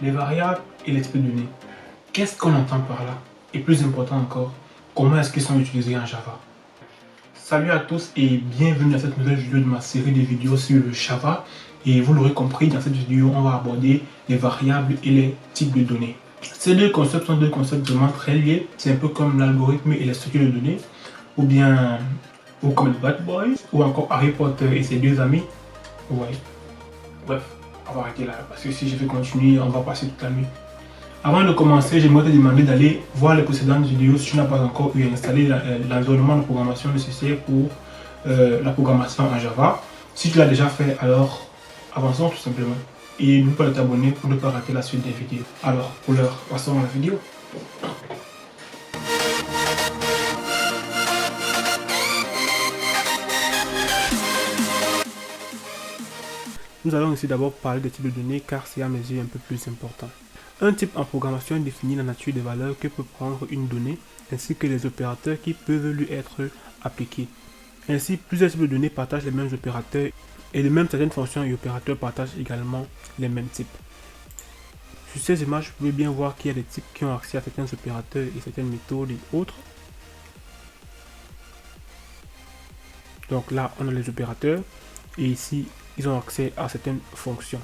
Les variables et les types de données. Qu'est-ce qu'on entend par là? Et plus important encore, comment est-ce qu'ils sont utilisés en Java? Salut à tous et bienvenue à cette nouvelle vidéo de ma série de vidéos sur le Java. Et vous l'aurez compris, dans cette vidéo, on va aborder les variables et les types de données. Ces deux concepts sont deux concepts vraiment très liés. C'est un peu comme l'algorithme et la structure de données, ou bien ou comme les Bad Boys, ou encore Harry Potter et ses deux amis. Ouais. Bref, on va arrêter là, parce que si je vais continuer, on va passer toute la nuit. Avant de commencer, j'aimerais te demander d'aller voir les précédentes vidéos si tu n'as pas encore eu à installer l'environnement de programmation nécessaire pour la programmation en Java. Si tu l'as déjà fait, alors avançons tout simplement. Et n'oublie pas de t'abonner pour ne pas rater la suite des vidéos. Alors, pour l'heure, passons à la vidéo. Nous allons ici d'abord parler des types de données car c'est à mes yeux un peu plus important. Un type en programmation définit la nature des valeurs que peut prendre une donnée ainsi que les opérateurs qui peuvent lui être appliqués. Ainsi, plusieurs types de données partagent les mêmes opérateurs et de même certaines fonctions et opérateurs partagent également les mêmes types. Sur ces images, vous pouvez bien voir qu'il y a des types qui ont accès à certains opérateurs et certaines méthodes et autres. Donc là, on a les opérateurs et ici, ils ont accès à certaines fonctions.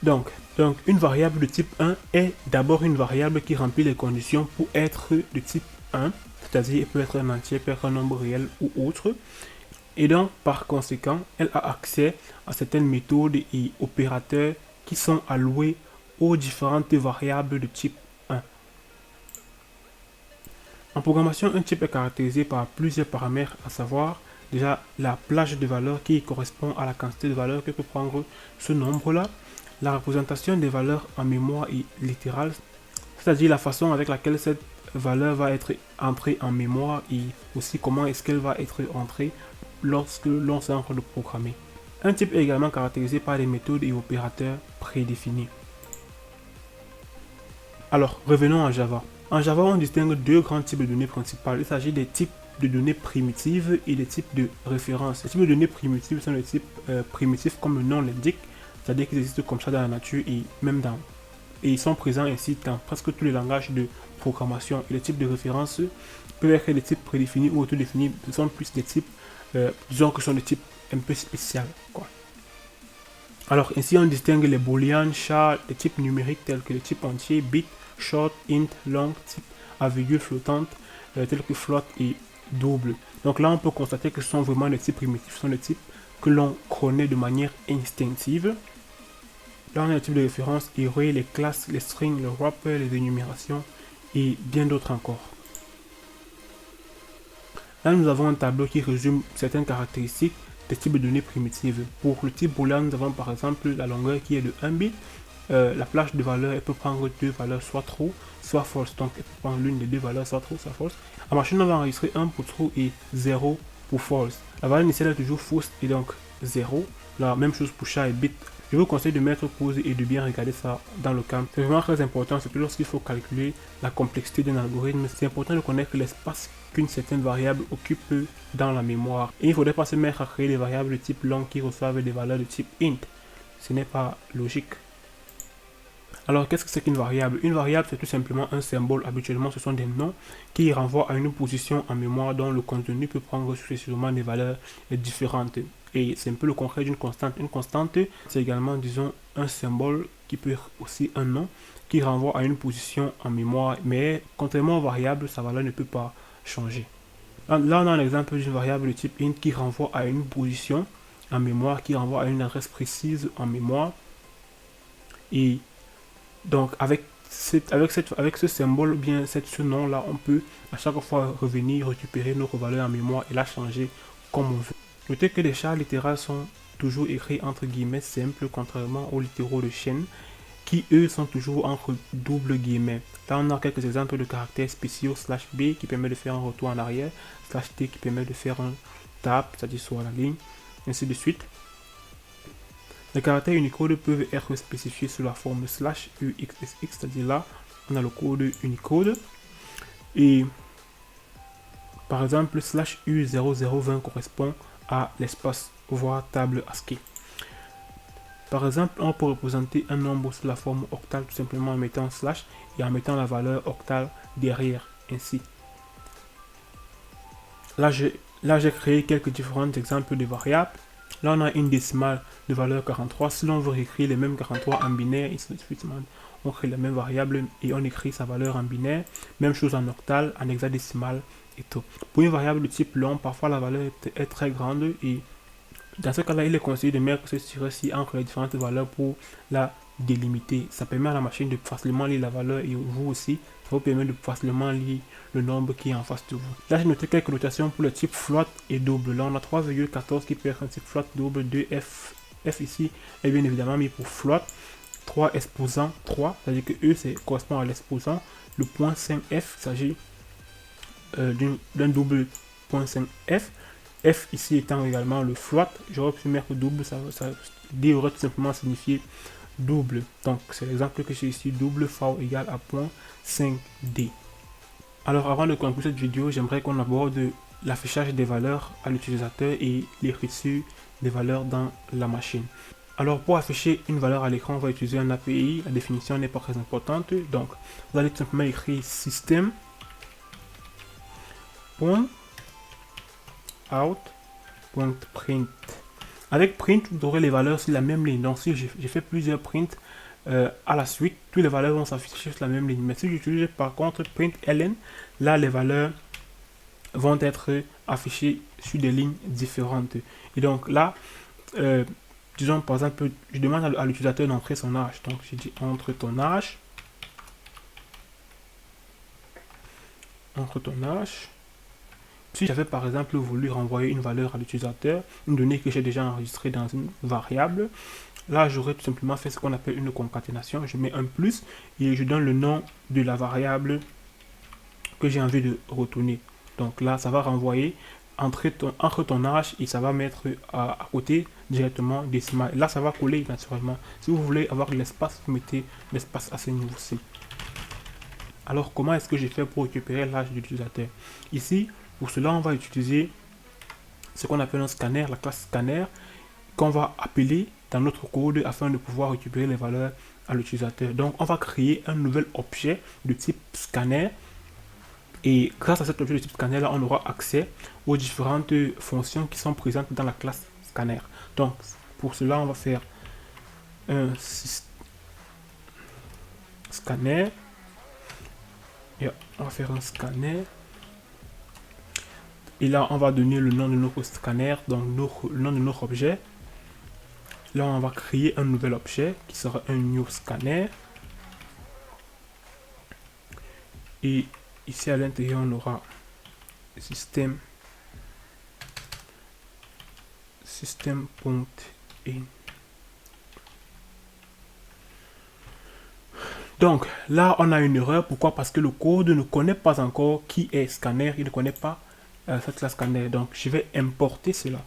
Donc, une variable de type 1 est d'abord une variable qui remplit les conditions pour être de type 1, c'est-à-dire elle peut être un entier, peut être un nombre réel ou autre. Et donc, par conséquent, elle a accès à certaines méthodes et opérateurs qui sont alloués aux différentes variables de type 1. En programmation, un type est caractérisé par plusieurs paramètres, à savoir déjà la plage de valeurs qui correspond à la quantité de valeurs que peut prendre ce nombre-là, la représentation des valeurs en mémoire et littérale, c'est-à-dire la façon avec laquelle cette valeur va être entrée en mémoire et aussi comment est-ce qu'elle va être entrée lorsque l'on s'est en train de programmer. Un type est également caractérisé par des méthodes et opérateurs prédéfinis. Alors, revenons à Java. En Java, on distingue deux grands types de données principales. Il s'agit des types de données primitives et des types de références. Les types de données primitives sont les types primitifs comme le nom l'indique, c'est-à-dire qu'ils existent comme ça dans la nature et même dans... Et ils sont présents ainsi dans presque tous les langages de programmation. Et les types de références peuvent être des types prédéfinis ou autodéfinis. Ce sont plus des types, disons que ce sont des types un peu spéciaux, quoi. Alors ici on distingue les booleans, chars, les types numériques tels que les types entiers, bit, short, int, long, type à virgule flottante, tels que float et double. Donc là on peut constater que ce sont vraiment des types primitifs, ce sont des types que l'on connaît de manière instinctive. Là on a les types de référence, array, les classes, les strings, le wrapper, les énumérations et bien d'autres encore. Là nous avons un tableau qui résume certaines caractéristiques des types de données primitives. Pour le type boolean, nous avons par exemple la longueur qui est de 1 bit. La plage de valeurs, elle peut prendre deux valeurs, soit true, soit false. Donc elle peut prendre l'une des deux valeurs, soit true, soit false. En machine, on va enregistrer 1 pour true et 0 pour false. La valeur initiale est toujours false et donc 0. La même chose pour char et bit. Je vous conseille de mettre pause et de bien regarder ça dans le camp. C'est vraiment très important, surtout lorsqu'il faut calculer la complexité d'un algorithme. C'est important de connaître l'espace qu'une certaine variable occupe dans la mémoire. Et il ne faudrait pas se mettre à créer des variables de type long qui reçoivent des valeurs de type int. Ce n'est pas logique. Alors, qu'est-ce que c'est qu'une variable? Une variable, c'est tout simplement un symbole. Habituellement, ce sont des noms qui renvoient à une position en mémoire dont le contenu peut prendre successivement des valeurs différentes. Et c'est un peu le concret d'une constante. Une constante, c'est également, disons, un symbole qui peut être aussi un nom qui renvoie à une position en mémoire. Mais contrairement aux variables, sa valeur ne peut pas changer. Là, on a un exemple d'une variable de type int qui renvoie à une position en mémoire, qui renvoie à une adresse précise en mémoire. Et donc, avec ce symbole, bien ce nom-là, on peut à chaque fois revenir, récupérer notre valeur en mémoire et la changer comme on veut. Notez que les chars littérales sont toujours écrits entre guillemets simples, contrairement aux littéraux de chaîne, qui eux sont toujours entre double guillemets. Là, on a quelques exemples de caractères spéciaux, /b qui permet de faire un retour en arrière, /t qui permet de faire un tab, c'est-à-dire sur la ligne, ainsi de suite. Les caractères Unicode peuvent être spécifiés sous la forme /uxsx, c'est-à-dire là, on a le code Unicode. Et par exemple, /u0020 correspond à l'espace, voire table ASCII. Par exemple, on peut représenter un nombre sous la forme octale tout simplement en mettant slash et en mettant la valeur octale derrière, ainsi. Là, j'ai créé quelques différents exemples de variables. Là, on a une décimale de valeur 43. Si l'on veut écrire les mêmes 43 en binaire, on crée la même variable et on écrit sa valeur en binaire. Même chose en octal, en hexadécimal et tout. Pour une variable de type long, parfois la valeur est très grande et dans ce cas-là, il est conseillé de mettre ce tiret-ci entre les différentes valeurs pour la délimiter. Ça permet à la machine de facilement lire la valeur et vous aussi, ça vous permet de facilement lire le nombre qui est en face de vous. Là, j'ai noté quelques notations pour le type float et double. Là, on a 3,14 qui peut être un type float double, 2F. F ici est bien évidemment mis pour float. 3 exposant 3, c'est-à-dire que E correspond à l'exposant. Le point 5F, il s'agit d'un double point 5F. F ici étant également le float, j'aurais pu mettre double, ça D aurait tout simplement signifié double. Donc c'est l'exemple que j'ai ici, double V égale à 0.5D. Alors avant de conclure cette vidéo, j'aimerais qu'on aborde l'affichage des valeurs à l'utilisateur et l'écriture des valeurs dans la machine. Alors pour afficher une valeur à l'écran, on va utiliser un API, la définition n'est pas très importante, donc vous allez tout simplement écrire système out.print. Avec print, vous aurez les valeurs sur la même ligne. Donc si j'ai fait plusieurs prints à la suite, toutes les valeurs vont s'afficher sur la même ligne. Mais si j'utilise par contre print ln, là les valeurs vont être affichées sur des lignes différentes. Et donc là, disons par exemple, je demande à l'utilisateur d'entrer son âge. Donc j'ai dit entre ton âge. Entre ton âge. Si j'avais par exemple voulu renvoyer une valeur à l'utilisateur, une donnée que j'ai déjà enregistrée dans une variable, là j'aurais tout simplement fait ce qu'on appelle une concaténation. Je mets un plus et je donne le nom de la variable que j'ai envie de retourner. Donc là ça va renvoyer entre ton âge et ça va mettre à côté directement décimal. Là ça va coller naturellement. Si vous voulez avoir de l'espace, vous mettez l'espace à ce niveau-ci. Alors comment est-ce que j'ai fait pour récupérer l'âge de l'utilisateur? Ici, pour cela, on va utiliser ce qu'on appelle un scanner, la classe scanner, qu'on va appeler dans notre code afin de pouvoir récupérer les valeurs à l'utilisateur. Donc, on va créer un nouvel objet de type scanner. Et grâce à cet objet de type scanner, là, on aura accès aux différentes fonctions qui sont présentes dans la classe scanner. Donc, pour cela, on va faire un scanner. Et on va faire un scanner. Et là, on va donner le nom de notre scanner, donc le nom de notre objet. Là, on va créer un nouvel objet qui sera un new scanner. Et ici à l'intérieur, on aura système.in. Donc là, on a une erreur. Pourquoi? Parce que le code ne connaît pas encore qui est scanner. Il ne connaît pas cette classe scanner. Donc je vais importer cela.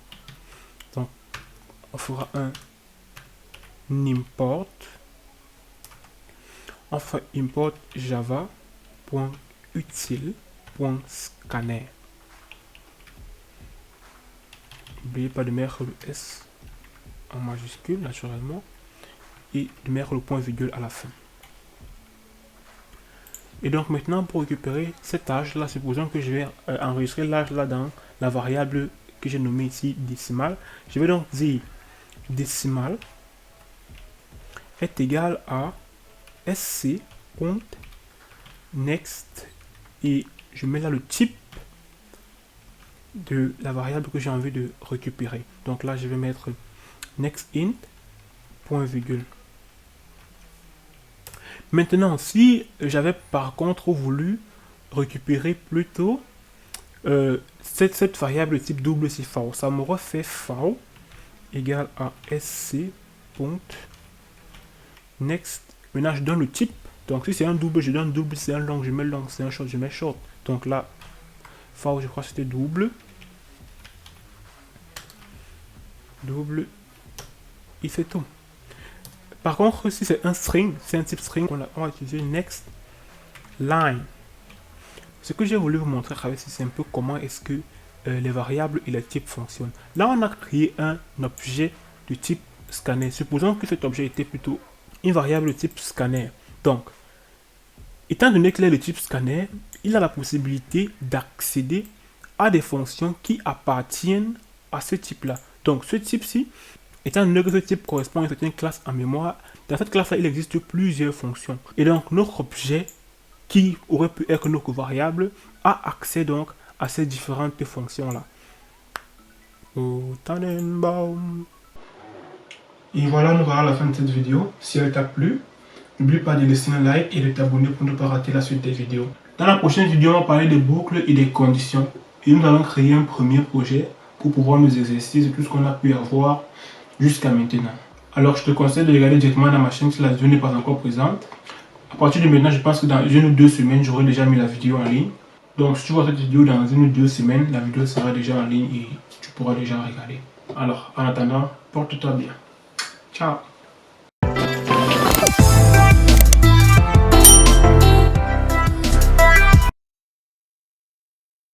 Donc on fera un import. On fera import java.util.scanner. N'oubliez pas de mettre le S en majuscule naturellement et de mettre le point virgule à la fin. Et donc maintenant pour récupérer cet âge là, supposons que je vais enregistrer l'âge là dans la variable que j'ai nommée ici décimale. Je vais donc dire décimale est égal à sc.next et je mets là le type de la variable que j'ai envie de récupérer. Donc là je vais mettre nextInt point virgule. Maintenant, si j'avais par contre voulu récupérer plutôt cette variable de type double si fao, ça m'aurait fait fao égale à sc.next. Maintenant, je donne le type. Donc, si c'est un double, je donne double. Si c'est un long, je mets long. Si c'est un short, je mets short. Donc là, fao, je crois que c'était double. Double. Et c'est tout. Par contre, si c'est un string, c'est un type string, on va utiliser next line. Ce que j'ai voulu vous montrer avec c'est un peu comment est-ce que les variables et les types fonctionnent. Là, on a créé un objet de type scanner. Supposons que cet objet était plutôt une variable type scanner. Donc, étant donné qu'il est de type scanner, il a la possibilité d'accéder à des fonctions qui appartiennent à ce type-là. Donc, ce type-ci, étant donné que ce type correspond à une certaine classe en mémoire, dans cette classe-là, il existe plusieurs fonctions. Et donc, notre objet, qui aurait pu être notre variable, a accès donc à ces différentes fonctions-là. Oh, Tannenbaum. Et voilà, nous voilà à la fin de cette vidéo. Si elle t'a plu, n'oublie pas de laisser un like et de t'abonner pour ne pas rater la suite des vidéos. Dans la prochaine vidéo, on va parler des boucles et des conditions. Et nous allons créer un premier projet pour pouvoir nous exercer tout ce qu'on a pu avoir jusqu'à maintenant. Alors, je te conseille de regarder directement dans ma chaîne si la vidéo n'est pas encore présente. À partir de maintenant, je pense que dans 1 ou 2 semaines, j'aurai déjà mis la vidéo en ligne. Donc, si tu vois cette vidéo dans 1 ou 2 semaines, la vidéo sera déjà en ligne et tu pourras déjà regarder. Alors, en attendant, porte-toi bien. Ciao.